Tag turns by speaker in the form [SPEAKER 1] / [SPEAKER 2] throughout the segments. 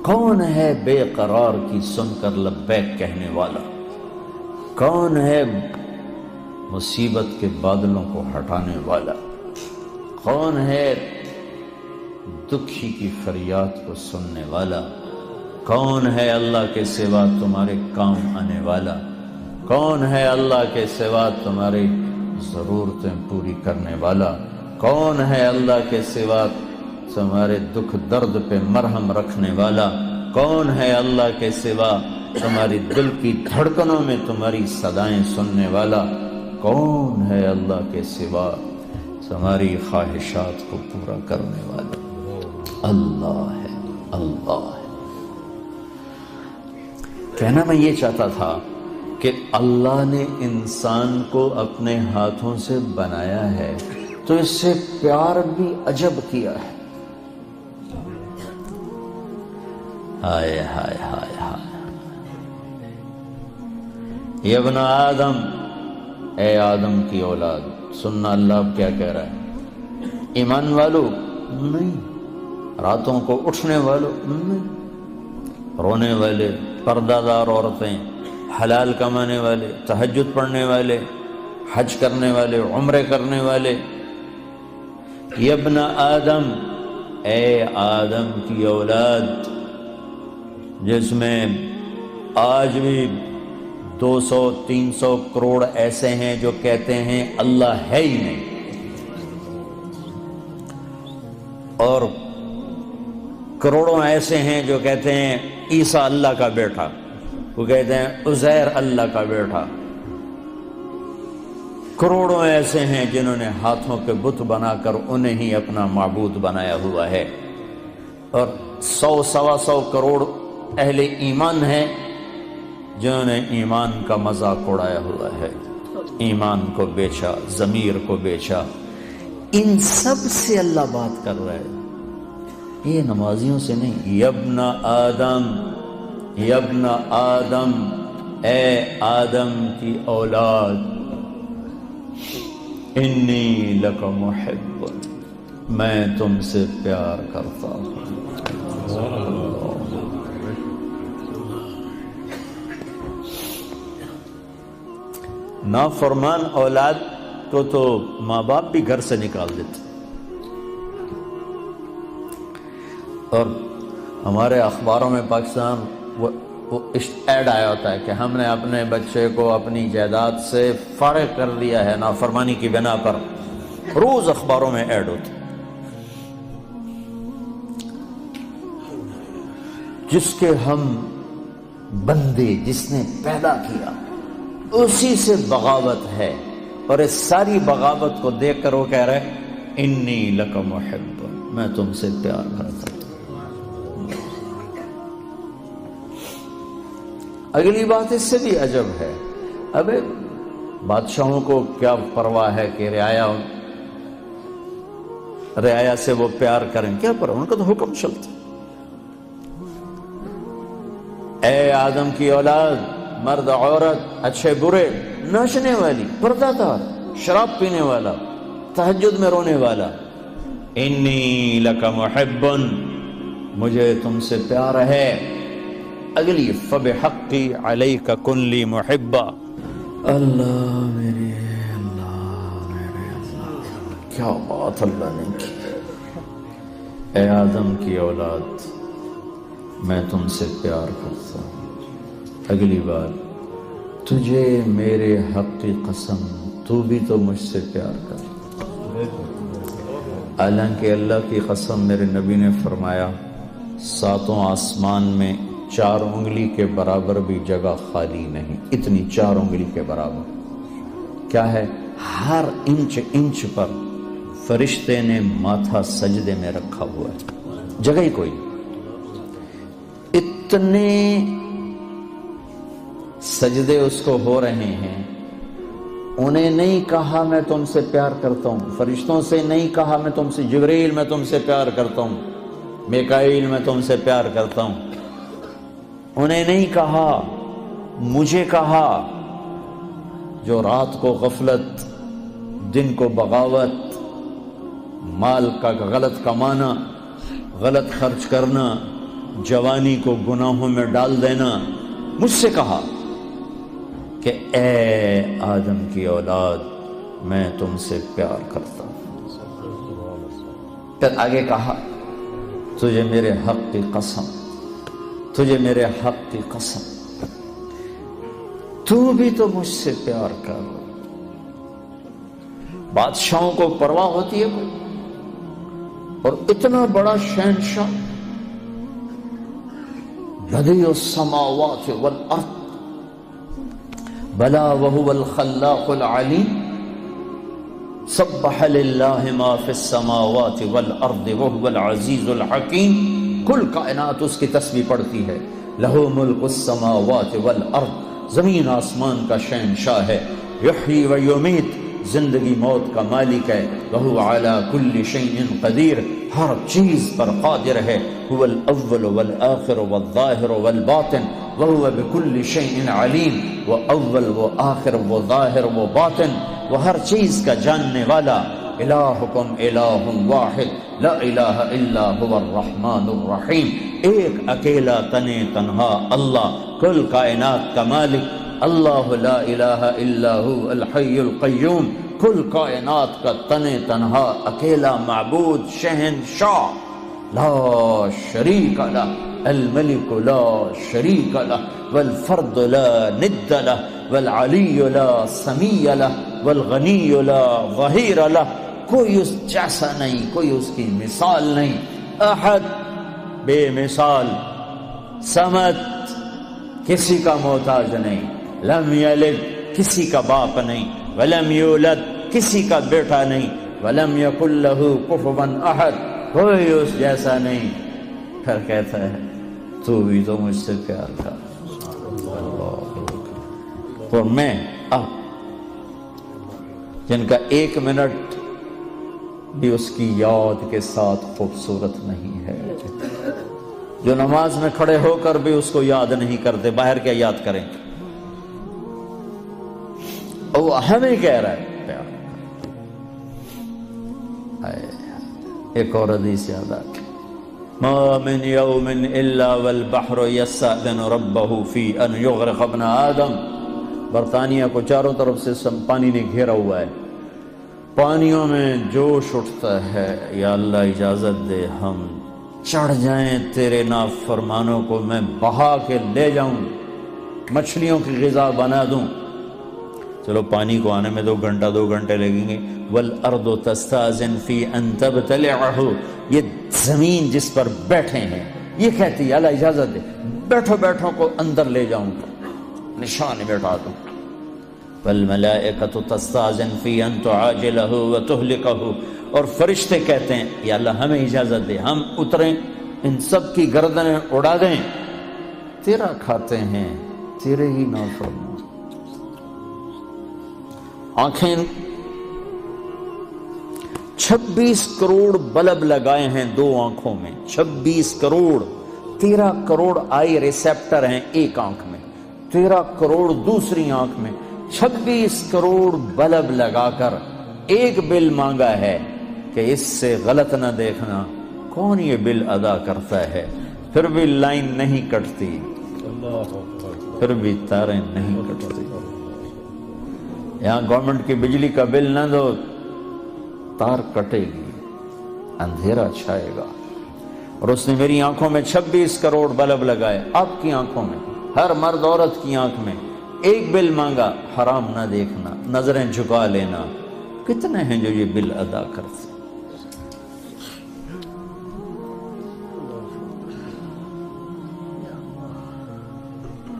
[SPEAKER 1] کون ہے بے قرار کی سن کر لبیک کہنے والا؟ کون ہے مصیبت کے بادلوں کو ہٹانے والا؟ کون ہے دکھی کی فریاد کو سننے والا؟ کون ہے اللہ کے سوا تمہارے کام آنے والا؟ کون ہے اللہ کے سوا تمہاری ضرورتیں پوری کرنے والا؟ کون ہے اللہ کے سوا تمہارے دکھ درد پہ مرہم رکھنے والا؟ کون ہے اللہ کے سوا تمہاری دل کی دھڑکنوں میں تمہاری صدائیں سننے والا؟ کون ہے اللہ کے سوا تمہاری خواہشات کو پورا کرنے والا؟ اللہ ہے، اللہ ہے۔ کہنا میں یہ چاہتا تھا کہ اللہ نے انسان کو اپنے ہاتھوں سے بنایا ہے تو اس سے پیار بھی عجب کیا ہے۔ ہائے ہائے ہائے ہائے، یا ابن آدم، اے آدم کی اولاد، سننا اللہ اب کیا کہہ رہا ہے؟ ایمان والو نہیں، راتوں کو اٹھنے والوں نہیں، رونے والے، پردہ دار عورتیں، حلال کمانے والے، تہجد پڑھنے والے، حج کرنے والے، عمرے کرنے والے۔ یا ابن آدم، اے آدم کی اولاد، جس میں آج بھی 200-300 کروڑ ایسے ہیں جو کہتے ہیں اللہ ہے ہی نہیں، اور کروڑوں ایسے ہیں جو کہتے ہیں عیسیٰ اللہ کا بیٹا، وہ کہتے ہیں عزیر اللہ کا بیٹا۔ کروڑوں ایسے ہیں جنہوں نے ہاتھوں کے بت بنا کر انہیں ہی اپنا معبود بنایا ہوا ہے، اور 100-125 کروڑ اہل ایمان ہیں جنہوں نے ایمان کا مذاق اڑایا ہوا ہے، ایمان کو بیچا، ضمیر کو بیچا۔ ان سب سے اللہ بات کر رہا ہے، یہ نمازیوں سے نہیں۔ یا ابن آدم، یا ابن آدم، اے آدم کی اولاد، انی لک محب، میں تم سے پیار کرتا ہوں۔ نافرمان اولاد کو تو ماں باپ بھی گھر سے نکال دیتے، اور ہمارے اخباروں میں پاکستان وہ ایڈ آیا ہوتا ہے کہ ہم نے اپنے بچے کو اپنی جائیداد سے فارغ کر دیا ہے نافرمانی کی بنا پر، روز اخباروں میں ایڈ ہوتا ہے۔ جس کے ہم بندے، جس نے پیدا کیا، اسی سے بغاوت ہے، اور اس ساری بغاوت کو دیکھ کر وہ کہہ رہے انی لک محب، میں تم سے پیار کرتا ہوں۔ اگلی بات اس سے بھی عجب ہے، ابے بادشاہوں کو کیا پرواہ ہے کہ رعایا سے وہ پیار کریں، کیا پرواہ، ان کا تو حکم چلتا۔ اے آدم کی اولاد، مرد عورت، اچھے برے، ناچنے والی، پردہ دار، شراب پینے والا، تہجد میں رونے والا، انی لک محب، مجھے تم سے پیار ہے۔ اگلی فبحقی علیک کن لی محبا، اللہ میرے اللہ، کیا بات اللہ نے کی۔ اے آدم کی اولاد، میں تم سے پیار کرتا ہوں۔ اگلی بات، تجھے میرے حق کی قسم، تو بھی تو مجھ سے پیار کر۔ حالانکہ اللہ کی قسم، میرے نبی نے فرمایا 7 آسمان میں 4 انگلی کے برابر بھی جگہ خالی نہیں، اتنی 4 انگلی کے برابر کیا ہے؟ ہر انچ پر فرشتے نے ماتھا سجدے میں رکھا ہوا ہے، جگہ ہی کوئی۔ اتنے سجدے اس کو ہو رہے ہیں، انہیں نہیں کہا میں تم سے پیار کرتا ہوں، فرشتوں سے نہیں کہا میں تم سے، جبریل میں تم سے پیار کرتا ہوں، میکائیل میں تم سے پیار کرتا ہوں، انہیں نہیں کہا، مجھے کہا۔ جو رات کو غفلت، دن کو بغاوت، مال کا غلط کمانا، غلط خرچ کرنا، جوانی کو گناہوں میں ڈال دینا، مجھ سے کہا کہ اے آدم کی اولاد میں تم سے پیار کرتا ہوں۔ پھر آگے کہا تجھے میرے حق کی قسم، تجھے میرے حق کی قسم، تو بھی تو مجھ سے پیار کر۔ بادشاہوں کو پرواہ ہوتی ہے کوئی؟ اور اتنا بڑا شہنشاہ، بدیع السماوات والارض بلا وهو الخلاق العلیم، سبح للہ ما فی السماوات والارض وهو العزیز الحکیم، کل کائنات اس کی تسبیح پڑھتی ہے۔ لہ ملک السماوات والارض، زمین آسمان کا شہنشاہ ہے۔ یحیی و یمیت، زندگی موت کا مالک ہے۔ وہو علی کل شیء قدیر، ہر چیز پر قادر ہے۔ هو الاول والآخر والظاہر والباطن وہو بکل شیء علیم، وہ اول وہ آخر وہ ظاہر وہ باطن، وہ ہر چیز کا جاننے والا۔ الہکم الہ واحد لا الہ الا هو الرحمن الرحیم، ایک اکیلا تنے تنہا اللہ، کل کائنات کا مالک اللہ، لا الہ الا هو الحی القیوم، کل کائنات کا تنے تنہا اکیلا معبود شہنشاہ، لا شریک لہ، الملک لا شریک لہ، والفرد لا ند لہ، والعلی لا سمیع لہ، والغنی لا ظہیر لہ، کوئی اس جیسا نہیں، کوئی اس کی مثال نہیں۔ احد، بے مثال، صمد، کسی کا محتاج نہیں، لم یلد، کسی کا باپ نہیں، ولم یولد، کسی کا بیٹا نہیں، ولم یکن لہ کفوا احد، کوئی اس جیسا نہیں۔ پھر کہتا ہے تو بھی تو مجھ سے پیار کر۔ اور میں اب جن کا ایک منٹ بھی اس کی یاد کے ساتھ خوبصورت نہیں ہے، جو نماز میں کھڑے ہو کر بھی اس کو یاد نہیں کرتے، باہر کیا یاد کریں؟ اور وہ ہمیں کہہ رہا ہے پیار۔ ایک اور حدیث یاد آ گئی، ما من یوم الا والبحر یستأذن ربہ فی ان یغرق ابن آدم۔ برطانیہ کو چاروں طرف سے پانی نے گھیرا ہوا ہے، پانیوں میں جوش اٹھتا ہے، یا اللہ اجازت دے ہم چڑھ جائیں تیرے نافرمانوں کو میں بہا کے لے جاؤں، مچھلیوں کی غذا بنا دوں۔ چلو پانی کو آنے میں 2 گھنٹے لگیں گے۔ والارض تستأذن فی ان تبتلعہ، یہ زمین جس پر بیٹھے ہیں یہ کہتی ہے اللہ اجازت دے بیٹھو کو اندر لے جاؤں، نشان بیٹھا دوں۔ والملائکۃ تستأذن فی ان تعاجلہ وتہلکہ، اور فرشتے کہتے ہیں یا اللہ ہمیں اجازت دے ہم اتریں، ان سب کی گردنیں اڑا دیں، تیرا کھاتے ہیں، تیرے ہی نافرمان۔ آنکھیں 26 کروڑ بلب لگائے ہیں 2 آنکھوں میں، 26 کروڑ، 13 کروڑ آئی ریسیپٹر ہیں ایک آنکھ میں، 13 کروڑ دوسری آنکھ میں، 26 کروڑ بلب لگا کر ایک بل مانگا ہے کہ اس سے غلط نہ دیکھنا۔ کون یہ بل ادا کرتا ہے؟ پھر بھی لائن نہیں کٹتی، پھر بھی تاریں نہیں کٹتی۔ یہاں گورنمنٹ کی بجلی کا بل نہ دو، تار کٹے گی، اندھیرا چھائے گا۔ اور اس نے میری آنکھوں میں 26 کروڑ بلب لگائے، آپ کی آنکھوں میں، ہر مرد عورت کی آنکھ میں ایک بل مانگا، حرام نہ دیکھنا، نظریں جھکا لینا۔ کتنے ہیں جو یہ بل ادا کرتے؟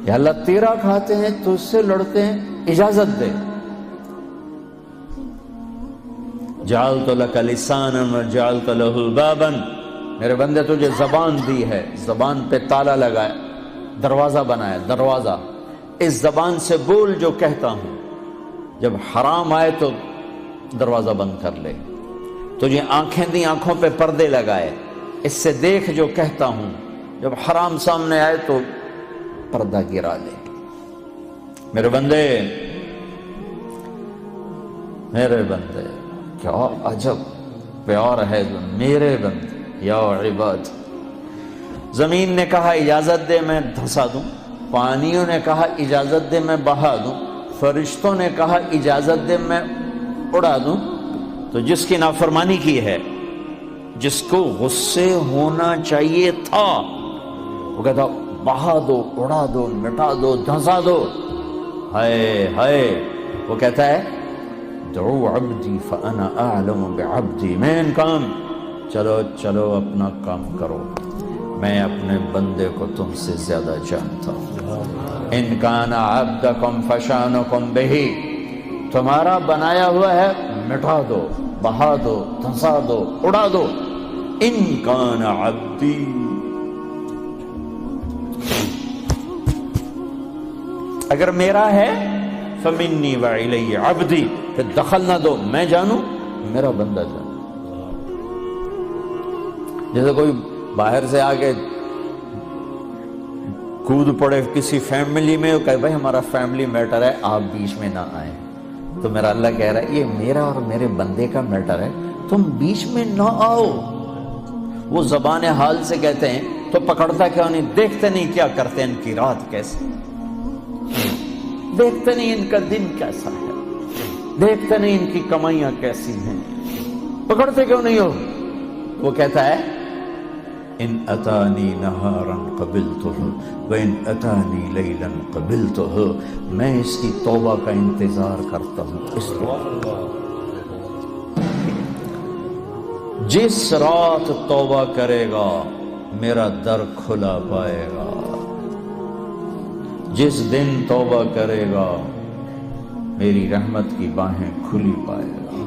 [SPEAKER 1] یا اللہ تیرا کھاتے ہیں تو اس سے لڑتے ہیں، اجازت دے۔ جعلت لک لسانا وجعلت له بابا، میرے بندے تجھے زبان دی ہے، زبان پہ تالا لگایا، دروازہ بنایا، دروازہ، اس زبان سے بول جو کہتا ہوں، جب حرام آئے تو دروازہ بند کر لے۔ تجھے آنکھیں دی، آنکھوں پہ پردے لگائے، اس سے دیکھ جو کہتا ہوں، جب حرام سامنے آئے تو پردہ گرا لے۔ میرے بندے، میرے بندے، کیا عجب پیار ہے میرے بندے۔ یا عباد، زمین نے کہا اجازت دے میں دھسا دوں، پانیوں نے کہا اجازت دے میں بہا دوں، فرشتوں نے کہا اجازت دے میں اڑا دوں، تو جس کی نافرمانی کی ہے، جس کو غصے ہونا چاہیے تھا، وہ کہتا بہا دو، اڑا دو، مٹا دو، دھنسا دو، ہائے ہائے، وہ کہتا ہے دعو عبدی فانا اعلم بعبدی، مین کام، چلو چلو اپنا کام کرو، میں اپنے بندے کو تم سے زیادہ جانتا ہوں۔ ان کان عبدکم فشانکم بہ، تمہارا بنایا ہوا ہے مٹا دو، بہا دو، دھنسا دو، اڑا دو۔ ان کان عبدی، اگر میرا ہے فمنی وإلی عبدی، پھر دخل نہ دو، میں جانوں میرا بندہ جانو۔ جیسے کوئی باہر سے آگے کود پڑے کسی فیملی میں، کہے بھائی ہمارا فیملی میٹر ہے، آپ بیچ میں نہ آئیں، تو میرا اللہ کہہ رہا ہے یہ میرا اور میرے بندے کا میٹر ہے، تم بیچ میں نہ آؤ۔ وہ زبان حال سے کہتے ہیں تو پکڑتا کیوں نہیں؟ دیکھتے نہیں کیا کرتے ہیں، ان کی رات کیسی، دیکھتے نہیں ان کا دن کیسا ہے، دیکھتے نہیں ان کی کمائیاں کیسی ہیں، پکڑتے کیوں نہیں ہو؟ وہ کہتا ہے ان اتانی نہارا قبلتہ وان اتانی لیلا قبلتہ، میں اس کی توبہ کا انتظار کرتا ہوں، اس لیے جس رات توبہ کرے گا میرا در کھلا پائے گا، جس دن توبہ کرے گا میری رحمت کی باہیں کھلی پائے گا۔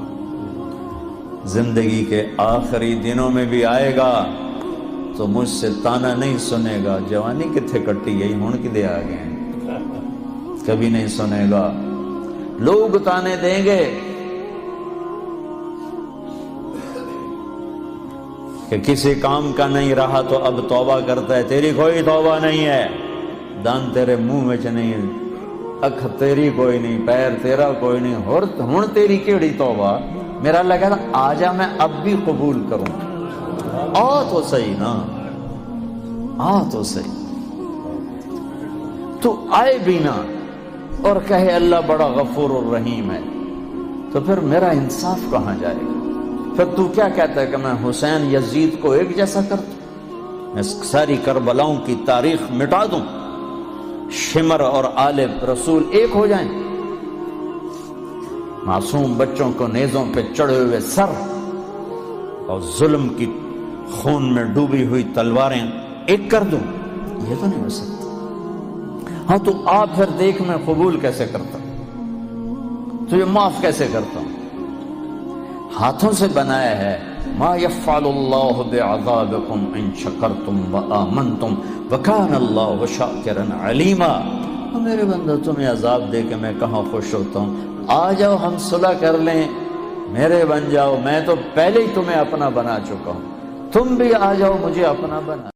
[SPEAKER 1] زندگی کے آخری دنوں میں بھی آئے گا تو مجھ سے تانا نہیں سنے گا، جوانی کتھے کٹی گئی ہون کدے آ گئے ہیں، کبھی نہیں سنے گا۔ لوگ تانے دیں گے کہ کسی کام کا نہیں رہا تو اب توبہ کرتا ہے، تیری کوئی توبہ نہیں ہے، دان تیرے منہ میں نہیں، اکھ تیری کوئی نہیں، پیر تیرا کوئی نہیں، ہن تیری کیڑی توبہ؟ میرا اللہ کہتا آ جا، میں اب بھی قبول کروں، آ تو صحیح نا، آ تو صحیح، تو آئے بھی نا اور کہے اللہ بڑا غفور الرحیم ہے، تو پھر میرا انصاف کہاں جائے گا؟ پھر تو کیا کہتا ہے کہ میں حسین یزید کو ایک جیسا کر دوں، میں ساری کربلاؤں کی تاریخ مٹا دوں، شمر اور آل رسول ایک ہو جائیں، معصوم بچوں کو نیزوں پہ چڑھے ہوئے سر اور ظلم کی خون میں ڈوبی ہوئی تلواریں ایک کر دوں؟ یہ تو نہیں ہو سکتا۔ ہاں تو آپ پھر دیکھ میں قبول کیسے کرتا ہوں، تجھے معاف کیسے کرتا ہوں؟ ہاتھوں سے بنایا ہے، ما یفعل اللہ بعذابکم ان شکرتم وآمنتم وکان اللہ شاکرا علیما۔ میرے بندہ تمہیں عذاب دے کے میں کہاں خوش ہوتا ہوں، آ جاؤ ہم صلح کر لیں، میرے بن جاؤ، میں تو پہلے ہی تمہیں اپنا بنا چکا ہوں، تم بھی آ جاؤ مجھے اپنا بنا۔